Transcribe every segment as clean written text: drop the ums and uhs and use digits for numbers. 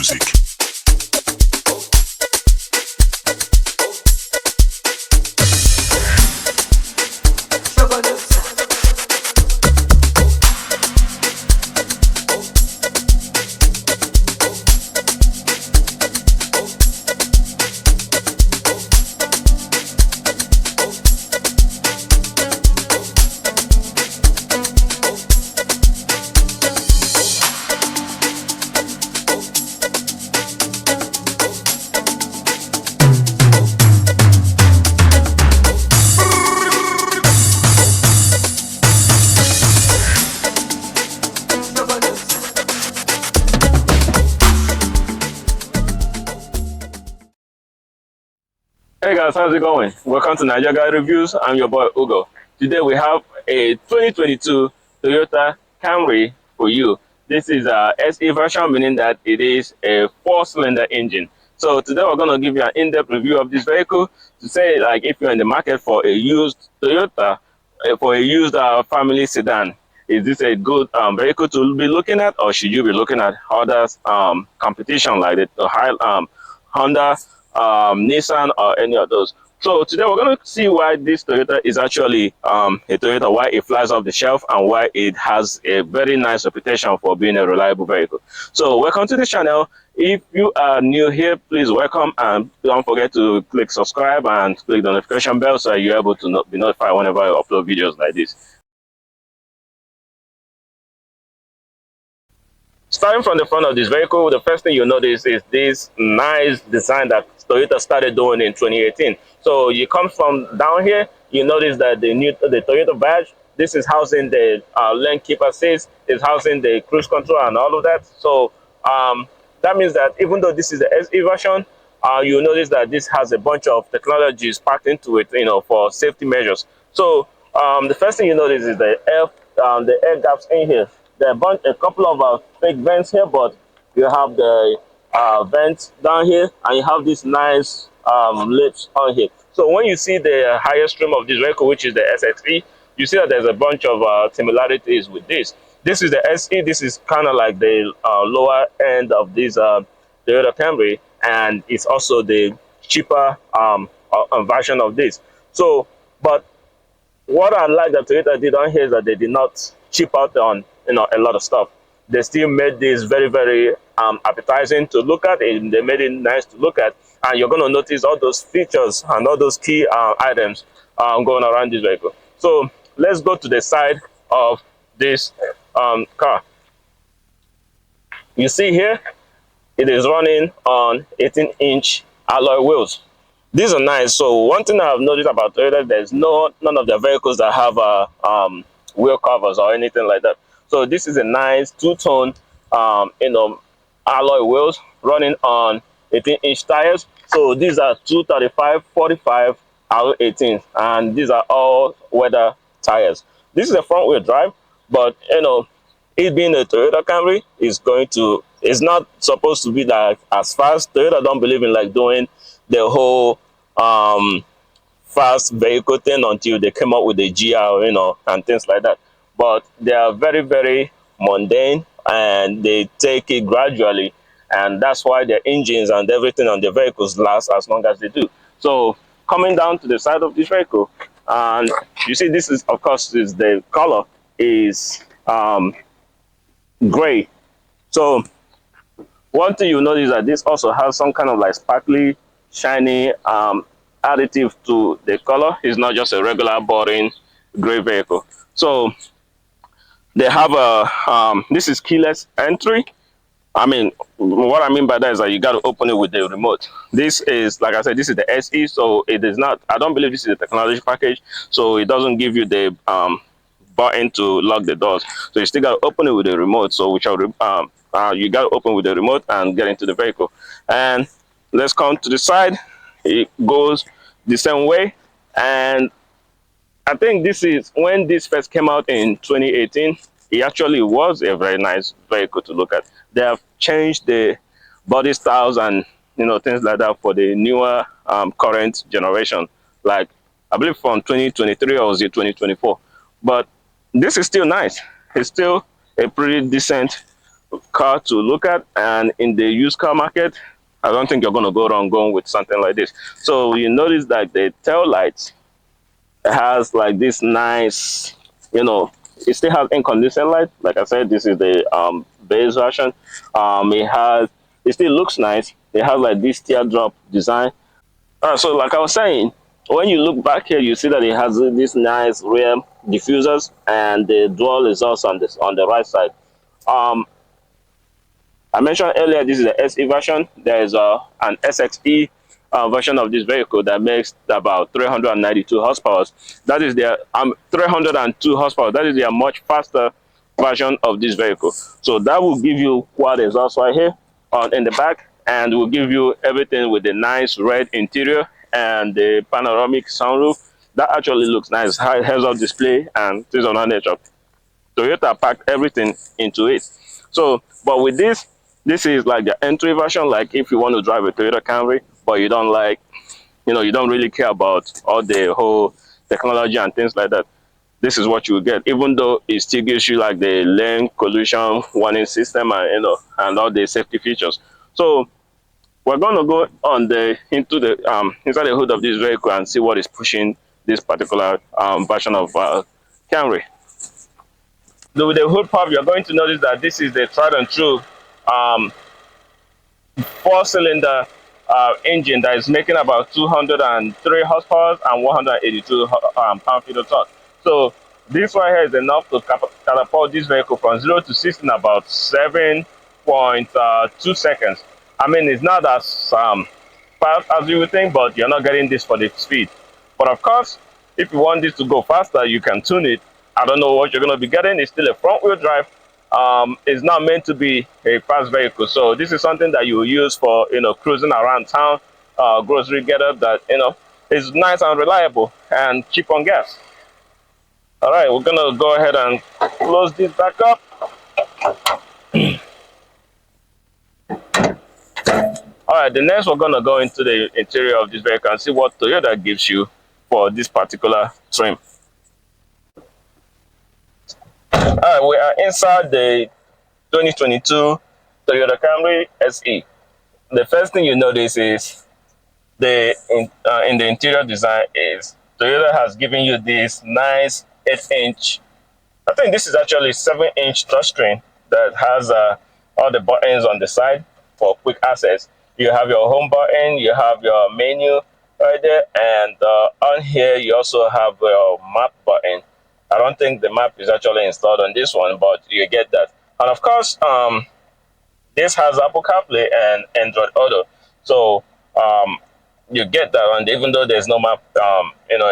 music. Hey guys, how's it going? Welcome to Nigeria Guy Reviews. I'm your boy Ugo. Today we have a 2022 Toyota Camry for you. This is a SE version, meaning that it is a 4-cylinder engine. So today we're going to give you an in-depth review of this vehicle to say, like, if you're in the market for a used Toyota, for a used family sedan, is this a good vehicle to be looking at, or should you be looking at other competition like the Honda, Nissan, or any of those? So today we're going to see why this Toyota is actually a Toyota, why it flies off the shelf, and why it has a very nice reputation for being a reliable vehicle. So welcome to the channel. If you are new here, please welcome, and don't forget to click subscribe and click the notification bell so you're able to be notified whenever I upload videos like this. Starting from the front of this vehicle, the first thing you notice is this nice design that Toyota started doing in 2018. So you come from down here, you notice that the Toyota badge, this is housing the lane keeper assist, is housing the cruise control and all of that. So that means that even though this is the SE version, you notice that this has a bunch of technologies packed into it, for safety measures. So the first thing you notice is the air gaps in here. There are a couple of fake vents here, but you have the vents down here, and you have these nice lips on here. So when you see the highest trim of this vehicle, which is the SXE, you see that there's a bunch of similarities with this. This is the SE. This is kind of like the lower end of this Toyota Camry, and it's also the cheaper version of this. So, but what I like that Toyota did on here is that they did not cheap out on a lot of stuff. They still made this very, very appetizing to look at, and they made it nice to look at, and you're going to notice all those features and all those key items going around this vehicle. So let's go to the side of this car. You see here, it is running on 18-inch alloy wheels. These are nice. So one thing I've noticed about Toyota, there's none of their vehicles that have wheel covers or anything like that. So this is a nice two-tone, alloy wheels running on 18-inch tires. So these are 235, 45, R18, and these are all weather tires. This is a front-wheel drive, but it being a Toyota Camry, it's not supposed to be like as fast. Toyota don't believe in like doing the whole fast vehicle thing until they came up with the GR, and things like that. But they are very, very mundane, and they take it gradually, and that's why their engines and everything on the vehicles last as long as they do. So coming down to the side of this vehicle, and you see this is, of course, the color is gray. So one thing you notice that this also has some kind of like sparkly, shiny additive to the color. It's not just a regular boring gray vehicle. So they have this is keyless entry. I mean, what I mean by that is that you got to open it with the remote. This is, like I said, this is the SE, so it is not, I don't believe this is a technology package, so it doesn't give you the button to lock the doors. So you still got to open it with the remote. So you got to open with the remote and get into the vehicle. And let's come to the side. It goes the same way, and I think this is when this first came out in 2018. It actually was a very nice vehicle to look at. They have changed the body styles and things like that for the newer current generation, like I believe from 2023 or was it 2024. But this is still nice. It's still a pretty decent car to look at, and in the used car market, I don't think you're going to go wrong going with something like this. So you notice that the tail lights has like this nice, you know, it still has incandescent light. Like I said, this is the base version. It still looks nice. It has like this teardrop design. So like I was saying, when you look back here, you see that it has this nice rear diffusers, and the dual exhaust on this on the right side. Um, I mentioned earlier this is the SE version. There is an SXE version of this vehicle that makes about 392 horsepower. That is their 302 horsepower. That is their much faster version of this vehicle. So that will give you quad exhaust right here in the back, and will give you everything with the nice red interior and the panoramic sunroof. That actually looks nice. High heads-up display and things of that nature. Toyota packed everything into it. So, but with this is like the entry version. Like if you want to drive a Toyota Camry, but you don't like, you don't really care about all the whole technology and things like that. This is what you will get, even though it still gives you like the lane collision warning system and and all the safety features. So we're going to go on the into the inside the hood of this vehicle and see what is pushing this particular version of Camry. With the hood pop, you're going to notice that this is the tried and true um, four-cylinder engine that is making about 203 horsepower and 182 pound-feet of torque. So this right here is enough to catapult this vehicle from 0 to 60 in about 7.2 seconds. I mean, it's not as fast as you would think, but you're not getting this for the speed. But of course, if you want this to go faster, you can tune it. I don't know what you're going to be getting. It's still a front-wheel drive. It's not meant to be a fast vehicle. So this is something that you will use for, cruising around town, grocery getter that, is nice and reliable and cheap on gas. All right, we're going to go ahead and close this back up. All right, the next we're going to go into the interior of this vehicle and see what Toyota gives you for this particular trim. All right, we are inside the 2022 Toyota Camry SE. The first thing you notice is in the interior design is Toyota has given you this nice 8-inch. I think this is actually 7-inch touchscreen that has all the buttons on the side for quick access. You have your home button, you have your menu right there, and on here you also have your map button. I don't think the map is actually installed on this one, but you get that. And of course, this has Apple CarPlay and Android Auto. So you get that one, even though there's no map,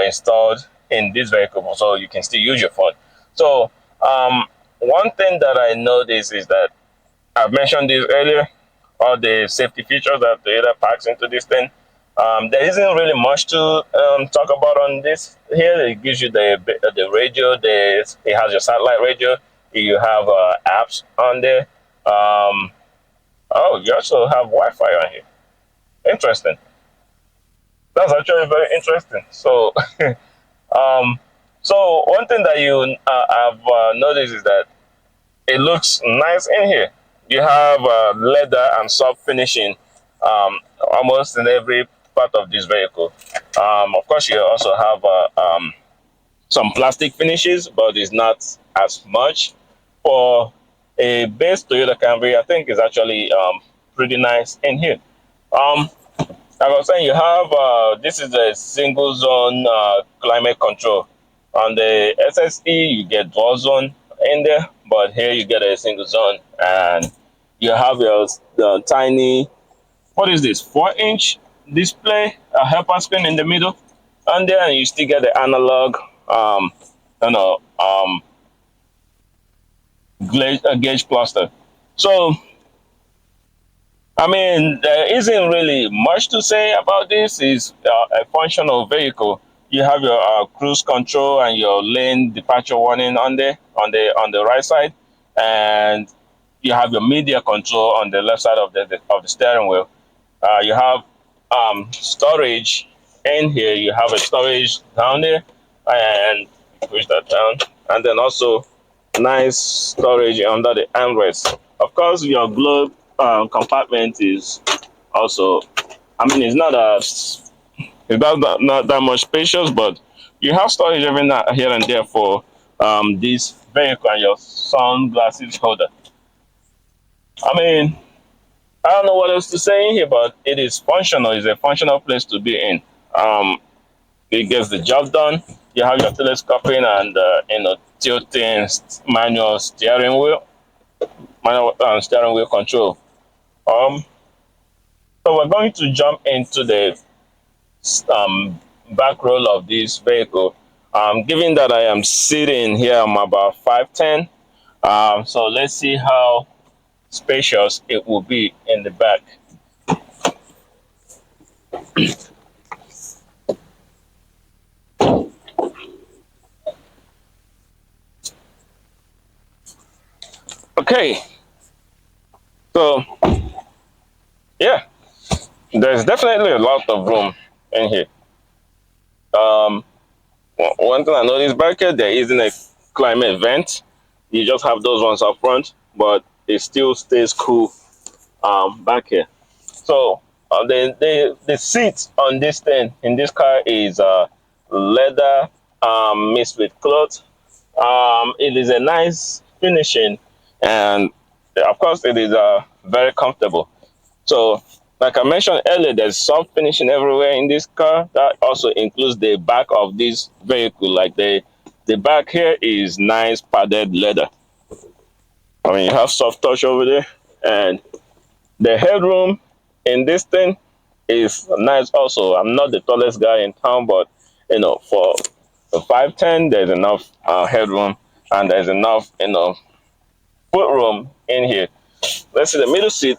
installed in this vehicle, so you can still use your phone. So one thing that I noticed is that I've mentioned this earlier, all the safety features that Toyota packs into this thing. There isn't really much to talk about on this here. It gives you the radio. It has your satellite radio. You have apps on there. Oh, you also have Wi-Fi on here. Interesting. That's actually very interesting. So, so one thing that you have noticed is that it looks nice in here. You have leather and soft finishing almost in every part of this vehicle. Of course, you also have some plastic finishes, but it's not as much. For a base Toyota Camry, I think is actually pretty nice in here. Like I was saying, you have this is a single zone climate control. On the SSE, you get dual zone in there, but here you get a single zone, and you have your tiny, what is this, 4-inch display, a helper screen in the middle, and there, and you still get the analog, gauge cluster. So, I mean, there isn't really much to say about this. It's a functional vehicle. You have your cruise control and your lane departure warning on there, on the right side, and you have your media control on the left side of the steering wheel. You have storage in here. You have a storage down there, and push that down, and then also nice storage under the armrest. Of course, your glove compartment is also, I mean, it's not that much spacious, but you have storage every now here and there for this vehicle and your sunglasses holder. I mean, I don't know what else to say in here, but it is functional. It's a functional place to be in. Um, it gets the job done. You have your telescoping and tilting manual steering wheel control. Um, so we're going to jump into the back roll of this vehicle. Given that I am sitting here, I'm about 5'10". So let's see how spacious it will be in the back. Okay, so yeah, there's definitely a lot of room in here. Um, One thing I noticed back here, there isn't a climate vent. You just have those ones up front, but it still stays cool back here. So the seat on this thing in this car is leather mixed with cloth. It is a nice finishing, and of course, it is very comfortable. So, like I mentioned earlier, there's soft finishing everywhere in this car. That also includes the back of this vehicle. Like the back here is nice padded leather. I mean, you have soft touch over there, and the headroom in this thing is nice. Also, I'm not the tallest guy in town, but for a 5'10", there's enough headroom, and there's enough foot room in here. Let's see the middle seat.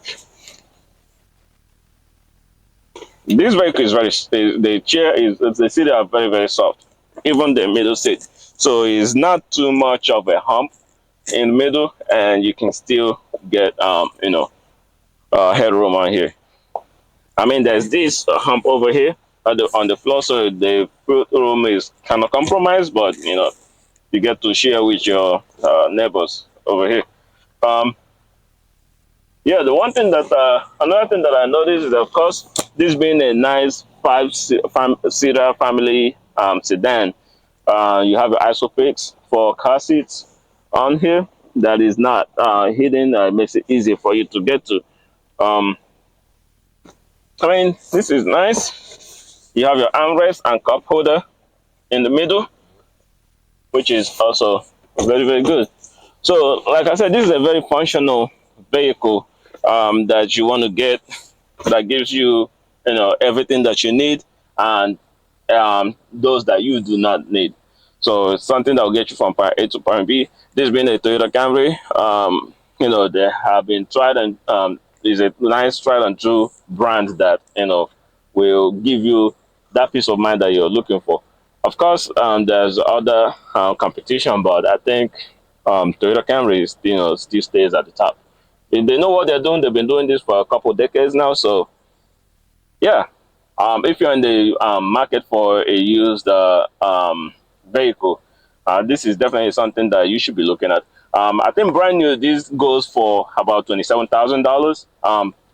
This vehicle is the chair is the seat are very soft, even the middle seat. So it's not too much of a hump in the middle, and you can still get headroom on here. I mean, there's this hump over here on the floor, so the room is kind of compromised, but you get to share with your neighbors over here. Um, yeah, the one thing that another thing that I noticed is, of course, this being a nice five-seater family sedan, you have isopix for car seats on here that is not hidden. Makes it easy for you to get to. Um, I mean, this is nice. You have your armrest and cup holder in the middle, which is also very good. So, like I said, this is a very functional vehicle that you want to get, that gives you, everything that you need, and those that you do not need. So it's something that will get you from point A to point B. This being a Toyota Camry, they have been tried, and is a nice tried and true brand that will give you that peace of mind that you're looking for. Of course, there's other competition, but I think Toyota Camry is, still stays at the top. They know what they're doing. They've been doing this for a couple of decades now. So yeah, if you're in the market for a used vehicle, this is definitely something that you should be looking at. I think brand new, this goes for about $27,000.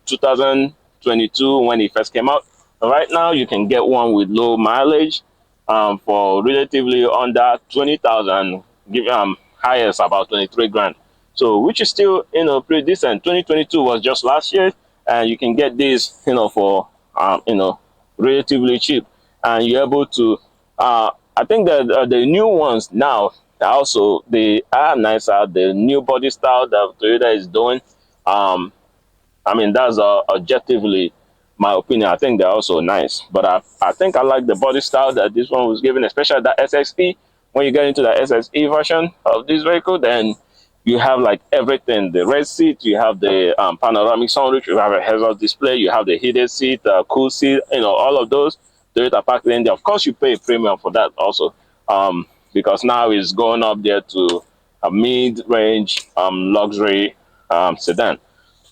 2022 when it first came out. Right now, you can get one with low mileage for relatively under 20,000. Give highest about 23 grand. So which is still pretty decent. 2022 was just last year, and you can get this for relatively cheap, and you're able to. I think that the new ones now also they are nicer. The new body style that Toyota is doing. I mean, that's objectively my opinion. I think they're also nice, but I think I like the body style that this one was given, especially that SXE. When you get into the SXE version of this vehicle, then you have like everything: the red seat, you have the panoramic sunroof, you have a heads-up display, you have the heated seat, cool seat, all of those. Toyota packed in there. Of course, you pay a premium for that also, because now it's going up there to a mid-range luxury sedan.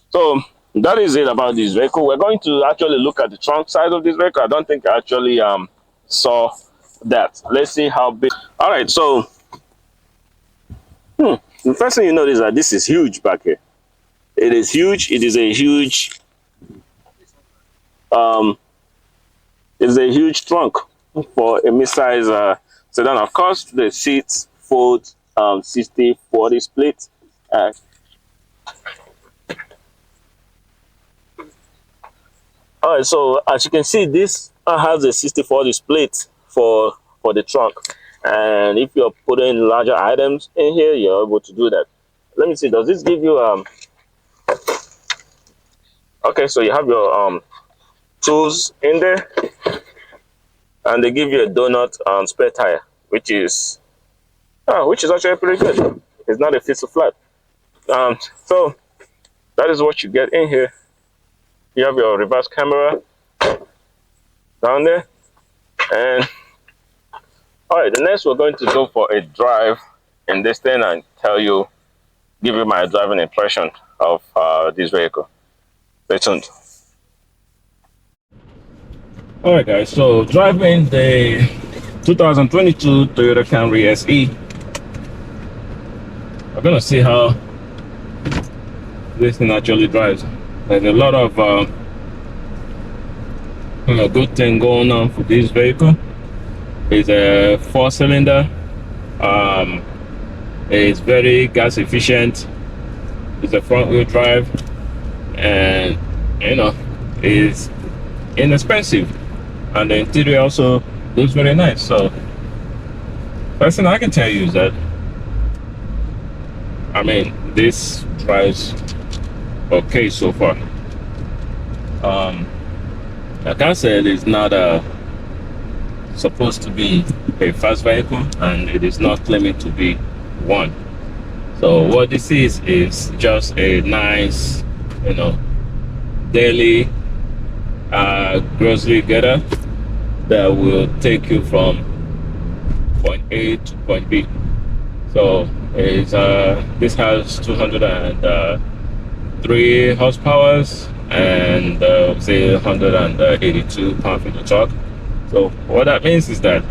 So that is it about this vehicle. We're going to actually look at the trunk side of this vehicle. I don't think I actually saw that. Let's see how big. All right, so the first thing you notice is that this is huge back here. It is huge. It is a huge um, it is a huge trunk for a mid-size sedan. Of course, the seats fold 60-40 split. Uh, all right, so as you can see, this has a 60-40 split for the trunk, and if you're putting larger items in here, you're able to do that. Let me see. Does this give you Okay, so you have your tools in there, and they give you a donut spare tire, which is actually pretty good. It's not a fit to flat. So that is what you get in here. You have your reverse camera down there, and all right. The next, we're going to go for a drive in this thing and give you my driving impression of this vehicle. Stay tuned. All right, guys. So driving the 2022 Toyota Camry SE. We're gonna see how this thing actually drives. There's a lot of good thing going on for this vehicle. It's a 4-cylinder. It's very gas efficient. It's a front-wheel drive, and it's inexpensive, and the interior also looks very nice. So first thing I can tell you is that this drives okay so far. Like I said, it's not supposed to be a fast vehicle, and it is not claiming to be one. So what this is just a nice, daily grocery getter that will take you from point A to point B. So this has 203 horsepower and say 182 pound-feet of torque. So what that means is that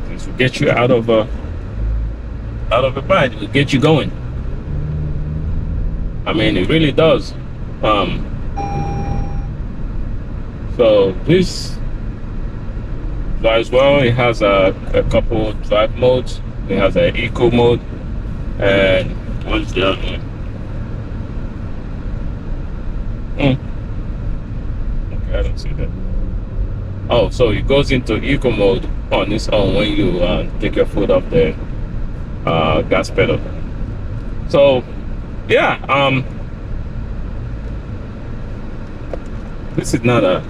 this will get you out of a bind. It will get you going. It really does. So this drives well. It has a couple drive modes. It has an eco mode, and what's the other one? Okay, I don't see that. Oh, so it goes into eco mode on its own when you take your foot off the gas pedal. So yeah, this is not a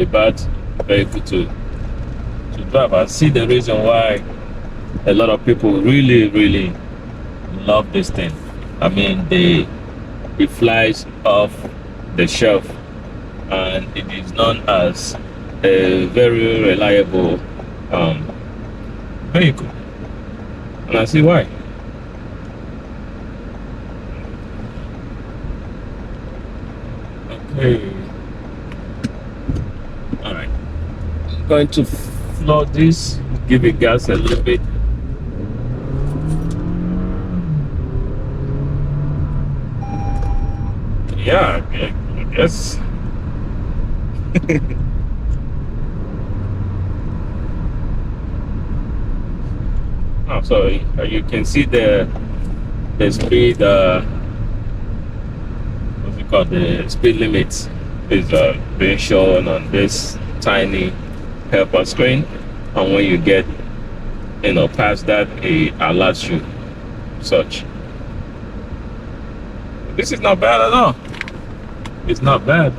bad vehicle to drive. I see the reason why a lot of people really love this thing. It flies off the shelf, and it is known as a very reliable vehicle, and I see why. Okay, all right, I'm going to floor this, give it gas a little bit. Yeah, I guess. Oh, so you can see the speed. What's it called? The speed limit is being shown on this tiny helper screen, and when you get past that, it alerts you. Such. This is not bad at all. It's not bad.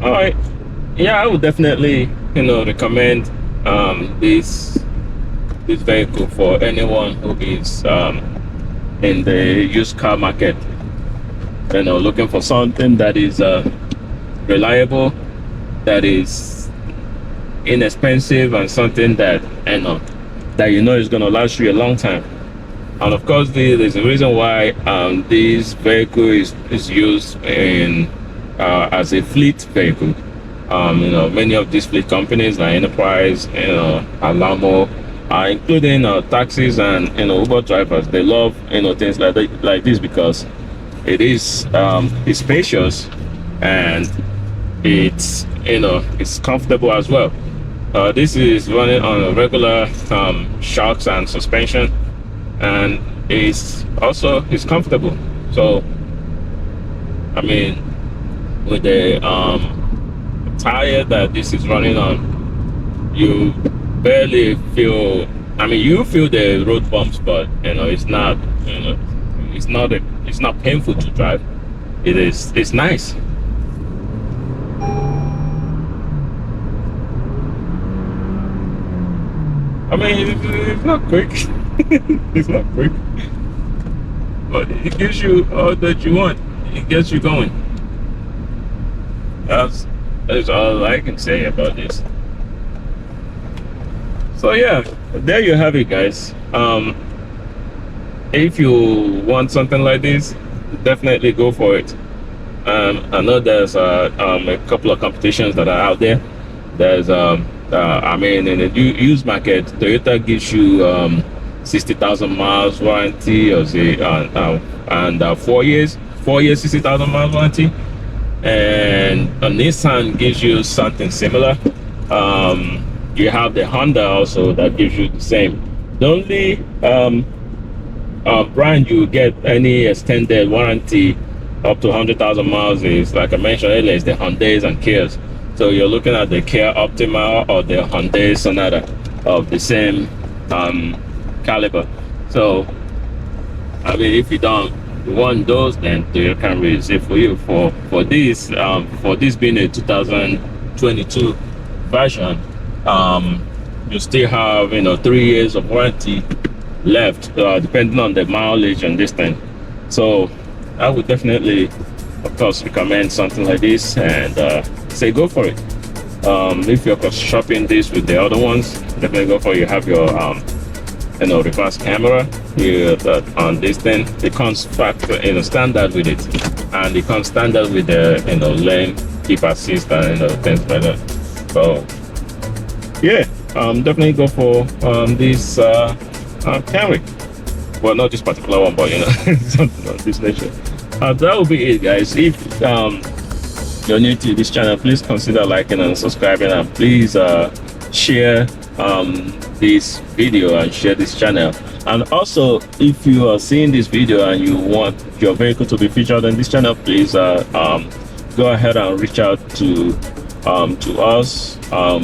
All right. Yeah, I would definitely, recommend this vehicle for anyone who is in the used car market. Looking for something that is reliable, that is inexpensive, and something that is going to last you a long time. And of course, there's a reason why this vehicle is used in as a fleet vehicle. Many of these fleet companies like Enterprise, Alamo, including taxis and Uber drivers, they love things like this because it's spacious and it's comfortable as well. This is running on a regular shocks and suspension, and it's comfortable. So I mean, with the tire that this is running on, you barely feel, I mean, you feel the road bumps, but it's not it's not painful to drive. It's nice. I mean, it's not quick. It's not quick, but it gives you all that you want. It gets you going. That's all I can say about this. So yeah, there you have it, guys. If you want something like this, definitely go for it. I know there's a couple of competitions that are out there. There's I mean, in the used market, Toyota gives you 60,000 miles warranty, or say, and 4 years, 60,000 miles warranty. And a Nissan gives you something similar. You have the Honda also that gives you the same. The only brand you get any extended warranty up to 100,000 miles is, like I mentioned earlier, is the Hyundais and Kias. So you're looking at the Kia Optima or the Hyundai Sonata of the same caliber. So I mean, if you don't want those, then Toyota Camry is it for you. For this being a 2022 version, you still have 3 years of warranty left, depending on the mileage and this thing. So I would definitely, of course, recommend something like this, and say go for it. If you're shopping this with the other ones, definitely go for it. You have your reverse camera here on this thing. It comes standard with it, and it comes standard with the lane keep assist and things like that. So yeah, definitely go for this Camry. Well, not this particular one, but something of this nature. That will be it, guys. If you're new to this channel, please consider liking and subscribing, and please share this video and share this channel. And also, if you are seeing this video and you want your vehicle to be featured on this channel, please go ahead and reach out to us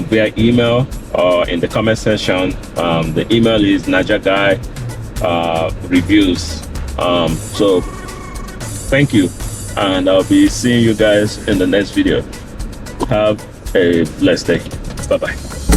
via email or in the comment section. The email is najaguy reviews. So thank you, and I'll be seeing you guys in the next video. Have a blessed day. Bye bye.